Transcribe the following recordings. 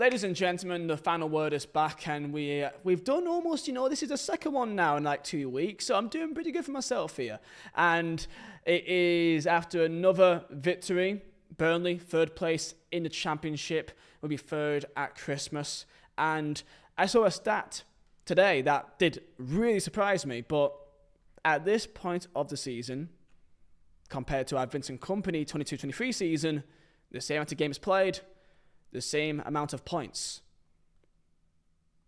Ladies and gentlemen, the final word is back, and we've done almost, this is the second one now in like 2 weeks, so I'm doing pretty good for myself here. And it is after another victory, Burnley, third place in the Championship, will be third at Christmas. And I saw a stat today that did really surprise me, but at this point of the season, compared to our Vincent Kompany 22-23 season, the same amount of games played, the same amount of points.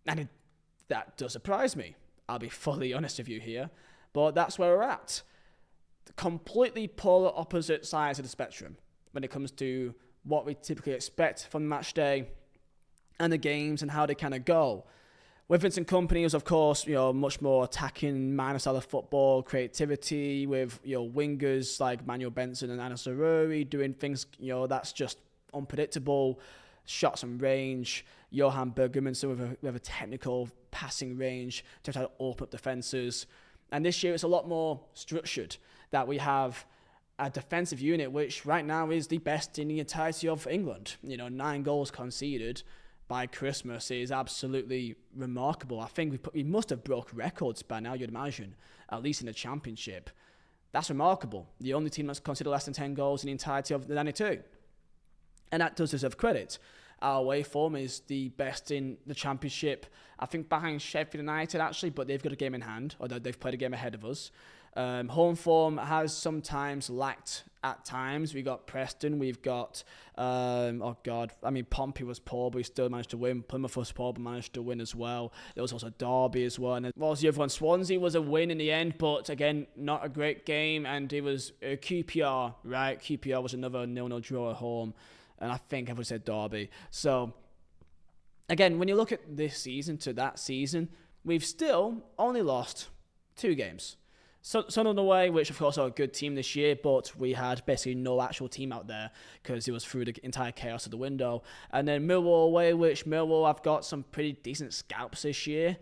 And that does surprise me. I'll be fully honest with you here. But that's where we're at. The completely polar opposite sides of the spectrum when it comes to what we typically expect from the match day and the games and how they kind of go. With Vincent Kompany, it was, of course, much more attacking, minor style of football, creativity with, wingers like Manuel Benson and Anas Saruri doing things, that's just unpredictable. Shots on range, Johan Bergman, with a technical passing range to try to open up defences. And this year it's a lot more structured, that we have a defensive unit which right now is the best in the entirety of England. 9 goals conceded by Christmas is absolutely remarkable. I think we must have broke records by now, you'd imagine, at least in the Championship. That's remarkable. The only team that's conceded less than 10 goals in the entirety of the 92. And that does deserve credit. Our away form is the best in the Championship, I think behind Sheffield United actually, but they've got a game in hand, although they've played a game ahead of us. Home form has sometimes lacked at times. We got Preston, we've got, Pompey was poor, but we still managed to win. Plymouth was poor, but managed to win as well. There was also Derby as well. And what was the other one? Swansea was a win in the end, but again, not a great game. And it was QPR, right? QPR was another 0-0 draw at home. And I think I would have said Derby. So, again, when you look at this season to that season, we've still only lost 2 games. Sunderland away, which of course are a good team this year, but we had basically no actual team out there because it was through the entire chaos of the window. And then Millwall away, which Millwall have got some pretty decent scalps this year.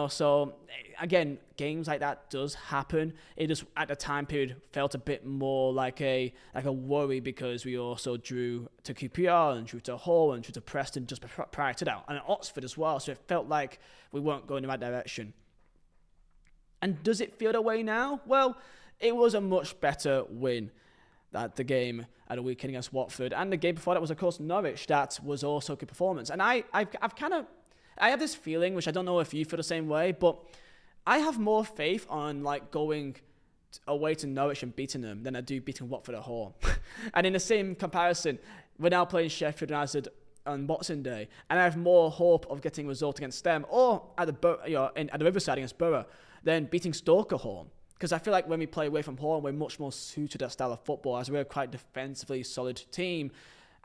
So again, games like that does happen. It just at the time period felt a bit more like a worry because we also drew to QPR and drew to Hull and drew to Preston just prior to that, and Oxford as well. So it felt like we weren't going in the right direction. And does it feel that way now? Well, it was a much better win. That the game at the weekend against Watford, and the game before that was of course Norwich. That was also a good performance. And I have this feeling, which I don't know if you feel the same way, but I have more faith on going away to Norwich and beating them than I do beating Watford at home. And in the same comparison, we're now playing Sheffield United on Boxing Day, and I have more hope of getting a result against them or at the Riverside against Borough than beating Stoke at home. Because I feel like when we play away from home, we're much more suited to that style of football, as we're a quite defensively solid team.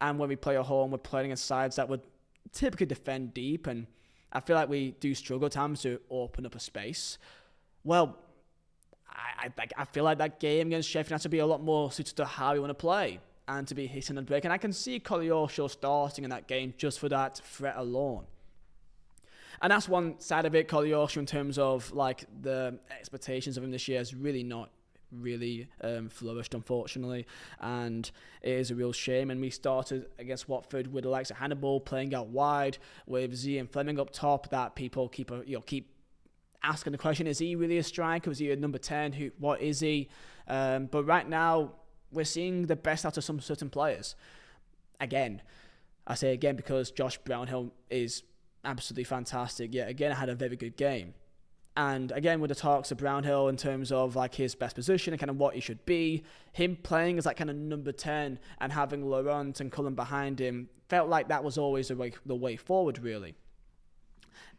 And when we play at home, we're playing against sides that would typically defend deep, and I feel like we do struggle at times to open up a space. Well, I feel like that game against Sheffield has to be a lot more suited to how we want to play and to be hitting the break. And I can see Koleosho starting in that game just for that threat alone. And that's one side of it. Koleosho, in terms of the expectations of him this year, has really not flourished, unfortunately, and it is a real shame. And we started against Watford with the likes of Hannibal playing out wide with Z and Fleming up top. That people keep asking the question: is he really a striker? Is he a number 10? What is he? But right now, we're seeing the best out of some certain players. Again, I say again because Josh Brownhill is absolutely fantastic. Yet again, I had a very good game. And again, with the talks of Brownhill in terms of his best position and kind of what he should be, him playing as kind of number 10 and having Laurent and Cullen behind him felt like that was always the way forward, really.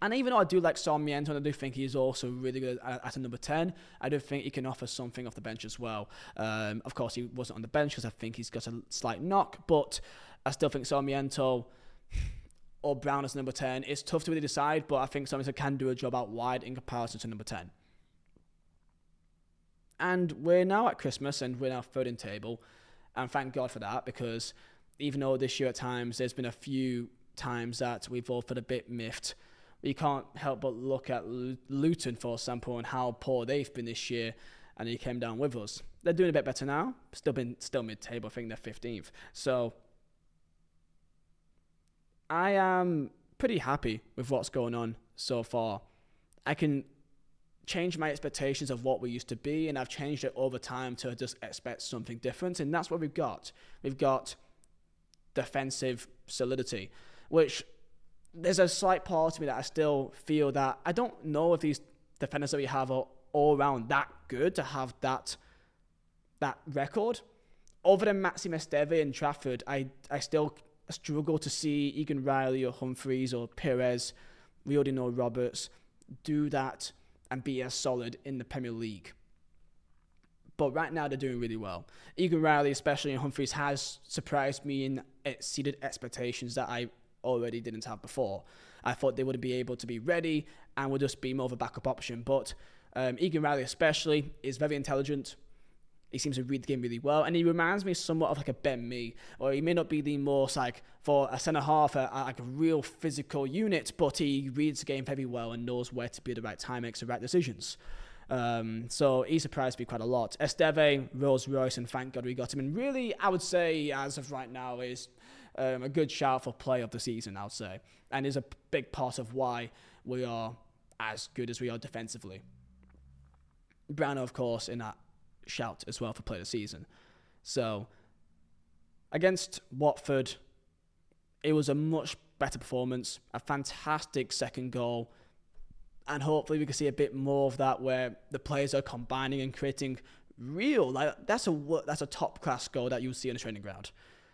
And even though I do like Sarmiento, and I do think he's also really good at a number 10, I do think he can offer something off the bench as well. Of course, he wasn't on the bench because I think he's got a slight knock, but I still think Sarmiento or Brown as number 10. It's tough to really decide, but I think Sarmiento can do a job out wide in comparison to number 10. And we're now at Christmas, and we're now third in table, and thank God for that, because even though this year at times there's been a few times that we've all felt a bit miffed, you can't help but look at Luton, for example, and how poor they've been this year, and they came down with us. They're doing a bit better now, still mid-table. I think they're 15th. So I am pretty happy with what's going on so far. I can change my expectations of what we used to be, and I've changed it over time to just expect something different, and that's what we've got. We've got defensive solidity, which there's a slight part of me that I still feel that I don't know if these defenders that we have are all around that good to have that record. Other than Maxime Esteve and Trafford, I still struggle to see Egan Riley or Humphreys or Perez, we already know Roberts, do that and be as solid in the Premier League. But right now they're doing really well. Egan Riley, especially, and Humphreys has surprised me and exceeded expectations that I already didn't have before. I thought they would be able to be ready and would just be more of a backup option. But Egan Riley especially is very intelligent. He seems to read the game really well, and he reminds me somewhat of like a Ben Mee, or he may not be the most like for a centre half, like a real physical unit, but he reads the game very well and knows where to be at the right time, makes the right decisions. So he surprised me quite a lot. Esteve, Rolls Royce, and thank God we got him. And really, I would say as of right now is a good shout for play of the season, I would say, and is a big part of why we are as good as we are defensively. Brownhill, of course, in that shout as well for play of the season. So against Watford, it was a much better performance, a fantastic second goal, and hopefully we can see a bit more of that where the players are combining and creating real, like that's a top class goal that you'll see on the training ground.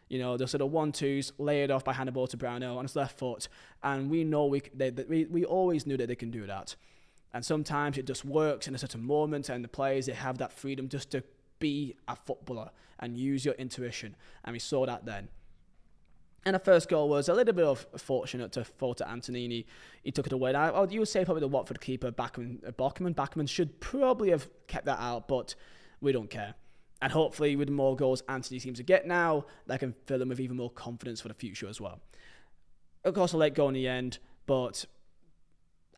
You know, the sort of 1-2s laid off by Hannibal to Brownhill on his left foot, and we know we always knew that they can do that. And sometimes it just works in a certain moment, and the players, they have that freedom just to be a footballer and use your intuition. And we saw that then. And the first goal was a little bit of fortunate to fall to Antonini. He took it away. Now, you would say probably the Watford keeper, Bachmann should probably have kept that out, but we don't care. And hopefully with more goals Anthony seems to get now, that can fill him with even more confidence for the future as well. Of course, a late goal in the end, but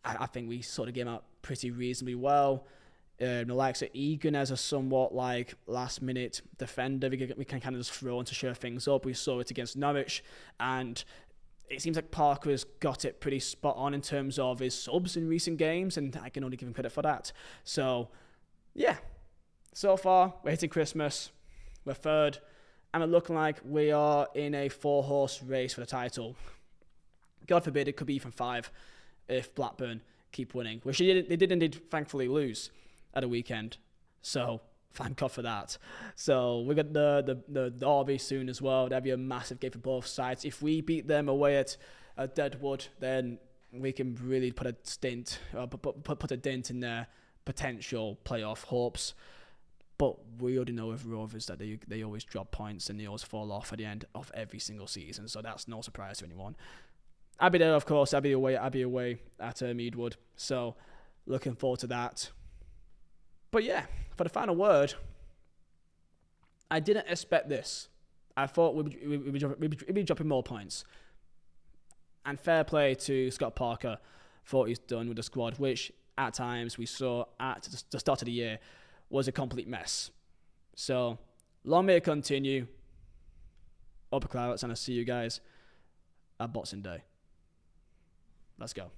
I think we sort of came out pretty reasonably well. The likes of Egan as a somewhat like last minute defender, we can kind of just throw on to share things up. We saw it against Norwich, and it seems like Parker has got it pretty spot on in terms of his subs in recent games, and I can only give him credit for that. So yeah, so far we're hitting Christmas, we're third, and we're looking like we are in a 4-horse race for the title. God forbid it could be even 5 if Blackburn keep winning, which they did indeed thankfully lose at a weekend. So thank God for that. So we got the derby soon as well. That'd be a massive game for both sides. If we beat them away at Deadwood, then we can really put a dent in their potential playoff hopes. But we already know with Rovers that they always drop points and they always fall off at the end of every single season. So that's no surprise to anyone. I'll be there, of course. I'll be away at Meadwood. So looking forward to that. But yeah, for the final word, I didn't expect this. I thought we'd be dropping more points. And fair play to Scott Parker for what he's done with the squad, which at times we saw at the start of the year was a complete mess. So long may it continue. Upper clouds, and I'll see you guys at Boxing Day. Let's go.